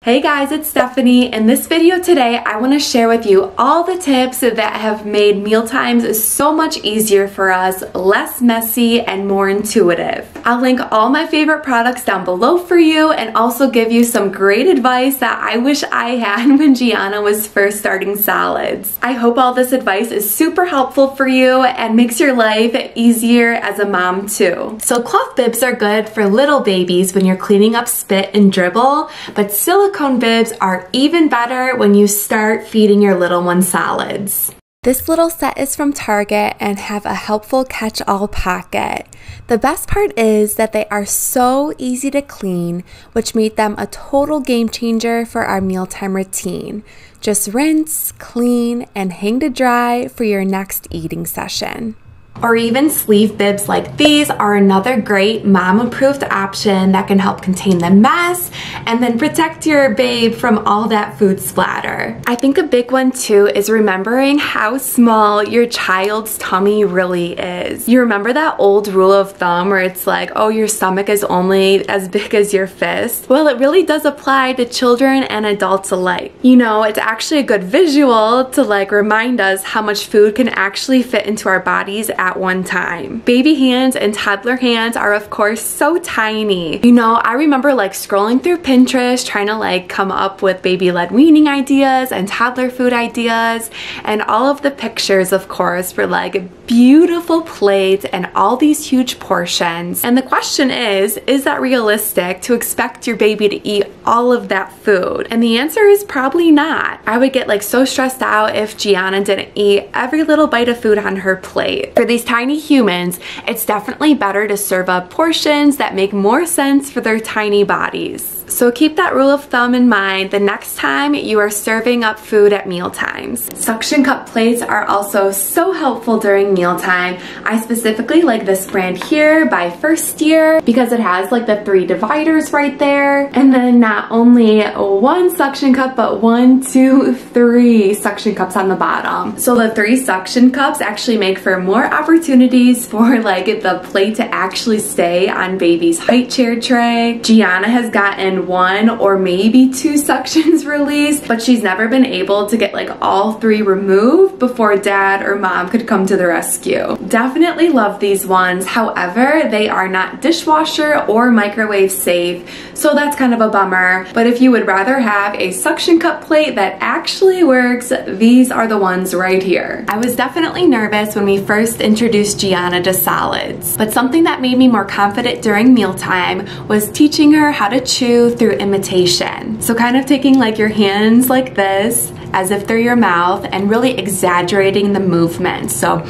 Hey guys, it's Stephanie. In this video today, I want to share with you all the tips that have made meal times so much easier for us, less messy, and more intuitive. I'll link all my favorite products down below for you and also give you some great advice that I wish I had when Gianna was first starting salads. I hope all this advice is super helpful for you and makes your life easier as a mom too. So cloth bibs are good for little babies when you're cleaning up spit and dribble, but silicone bibs are even better when you start feeding your little one solids. This little set is from Target and have a helpful catch-all pocket. The best part is that they are so easy to clean, which made them a total game changer for our mealtime routine. Just rinse, clean, and hang to dry for your next eating session. Or even sleeve bibs like these are another great mom-approved option that can help contain the mess and then protect your babe from all that food splatter. I think a big one too is remembering how small your child's tummy really is. You remember that old rule of thumb where it's like, oh, your stomach is only as big as your fist? Well, it really does apply to children and adults alike. You know, it's actually a good visual to remind us how much food can actually fit into our bodies at one time. Baby hands and toddler hands are of course so tiny. You know, I remember scrolling through Pinterest trying to come up with baby-led weaning ideas and toddler food ideas, and all of the pictures of course were beautiful plates and all these huge portions. And the question is that realistic to expect your baby to eat all of that food? And the answer is probably not. I would get so stressed out if Gianna didn't eat every little bite of food on her plate. For these tiny humans, it's definitely better to serve up portions that make more sense for their tiny bodies. So keep that rule of thumb in mind the next time you are serving up food at meal times. Suction cup plates are also so helpful during mealtime. I specifically like this brand here by First Year because it has the 3 dividers right there. And then not only one suction cup, but 1, 2, 3 suction cups on the bottom. So the 3 suction cups actually make for more opportunities for the plate to actually stay on baby's height chair tray. Gianna has gotten 1 or maybe 2 suctions released, but she's never been able to get all 3 removed before dad or mom could come to the rescue. Definitely love these ones. However, they are not dishwasher or microwave safe, so that's kind of a bummer. But if you would rather have a suction cup plate that actually works, these are the ones right here. I was definitely nervous when we first introduced Gianna to solids, but something that made me more confident during mealtime was teaching her how to chew through imitation. So kind of taking your hands like this as if they're your mouth and really exaggerating the movement. So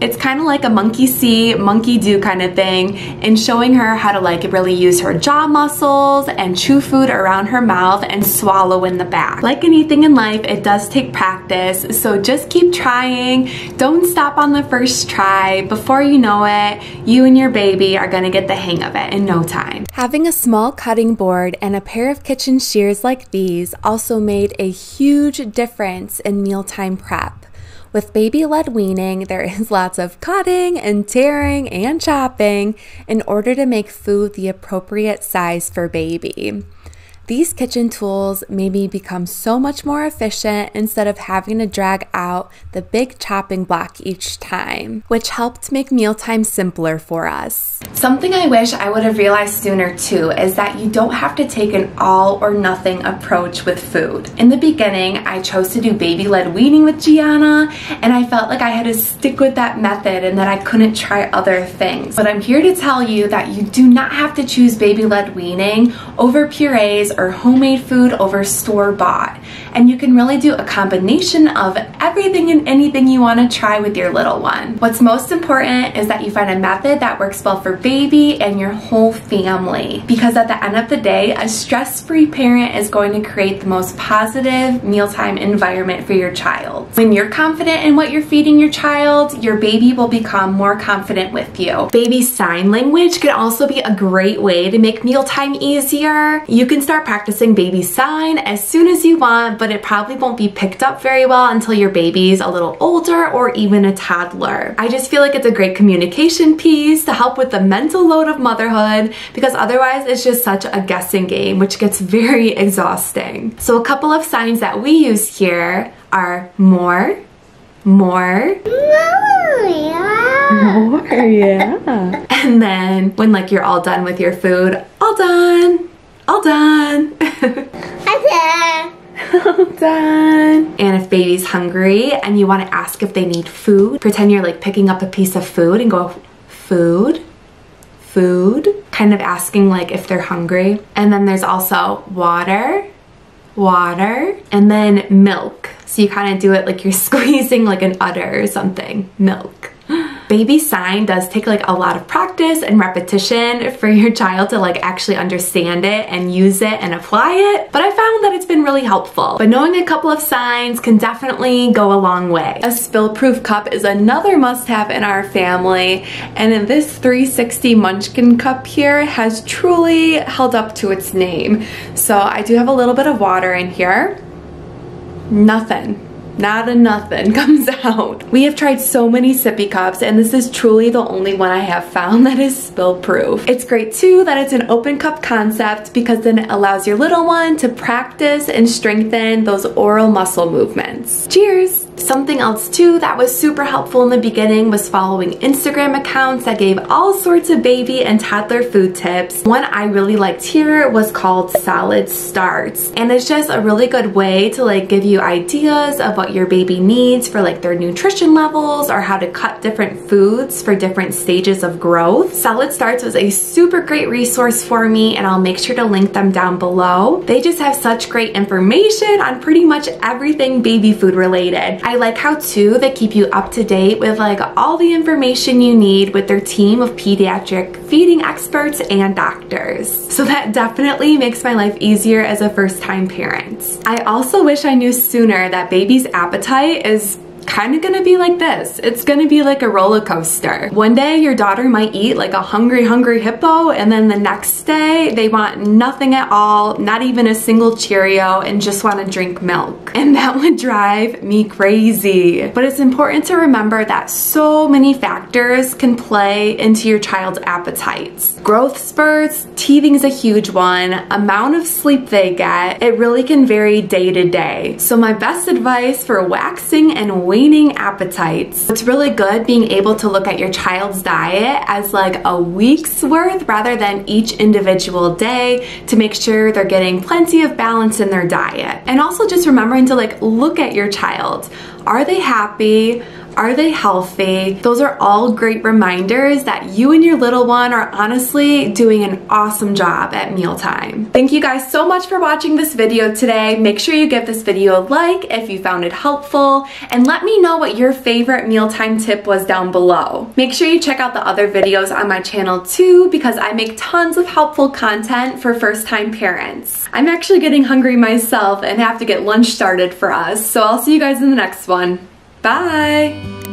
it's kind of like a monkey see, monkey do kind of thing, and showing her how to really use her jaw muscles and chew food around her mouth and swallow in the back. Like anything in life, it does take practice, so just keep trying. Don't stop on the first try. Before you know it, you and your baby are gonna get the hang of it in no time. Having a small cutting board and a pair of kitchen shears like these also made a huge difference in mealtime prep. With baby-led weaning, there is lots of cutting and tearing and chopping in order to make food the appropriate size for baby. These kitchen tools made me become so much more efficient instead of having to drag out the big chopping block each time, which helped make mealtime simpler for us. Something I wish I would have realized sooner too is that you don't have to take an all or nothing approach with food. In the beginning, I chose to do baby-led weaning with Gianna, and I felt like I had to stick with that method and that I couldn't try other things. But I'm here to tell you that you do not have to choose baby-led weaning over purees or homemade food over store-bought. And you can really do a combination of everything and anything you want to try with your little one. What's most important is that you find a method that works well for baby and your whole family, because at the end of the day, a stress-free parent is going to create the most positive mealtime environment for your child. When you're confident in what you're feeding your child, your baby will become more confident with you. Baby sign language can also be a great way to make mealtime easier. You can start practicing baby sign as soon as you want, but it probably won't be picked up very well until your baby's a little older or even a toddler. I just feel like it's a great communication piece to help with the mental load of motherhood, because otherwise it's just such a guessing game, which gets very exhausting. So a couple of signs that we use here are more, yeah. And then when like you're all done with your food, all done. All done. All done. And if baby's hungry and you want to ask if they need food, pretend you're like picking up a piece of food and go, food, food, kind of asking like if they're hungry. And then there's also water, water, and then milk. So you kind of do it like you're squeezing like an udder or something, milk. Baby sign does take like a lot of practice and repetition for your child to like actually understand it and use it and apply it, but I found that it's been really helpful. But knowing a couple of signs can definitely go a long way. A spill-proof cup is another must-have in our family, and in this 360 Munchkin cup here has truly held up to its name. So I do have a little bit of water in here. Nothing. Not a nothing comes out. We have tried so many sippy cups, and this is truly the only one I have found that is spill proof. It's great too that it's an open cup concept, because then it allows your little one to practice and strengthen those oral muscle movements. Cheers! Something else too that was super helpful in the beginning was following Instagram accounts that gave all sorts of baby and toddler food tips. One I really liked here was called Solid Starts, and it's just a really good way to like give you ideas of what your baby needs for like their nutrition levels, or how to cut different foods for different stages of growth. Solid Starts was a super great resource for me, and I'll make sure to link them down below. They just have such great information on pretty much everything baby food related. I like how too they keep you up to date with like all the information you need with their team of pediatric feeding experts and doctors. So that definitely makes my life easier as a first-time parent. I also wish I knew sooner that baby's appetite is kind of gonna be like this. It's gonna be like a roller coaster. One day your daughter might eat like a hungry hippo, and then the next day they want nothing at all, not even a single Cheerio, and just want to drink milk. And that would drive me crazy. But it's important to remember that so many factors can play into your child's appetites. Growth spurts, teething is a huge one, amount of sleep they get, it really can vary day to day. So my best advice for waxing and waning appetites, it's really good being able to look at your child's diet as like a week's worth rather than each individual day, to make sure they're getting plenty of balance in their diet. And also just remembering to like look at your child. Are they happy? Are they healthy? Those are all great reminders that you and your little one are honestly doing an awesome job at mealtime. Thank you guys so much for watching this video today. Make sure you give this video a like if you found it helpful, and let me know what your favorite mealtime tip was down below. Make sure you check out the other videos on my channel too, because I make tons of helpful content for first-time parents. I'm actually getting hungry myself and have to get lunch started for us, so I'll see you guys in the next one. Bye!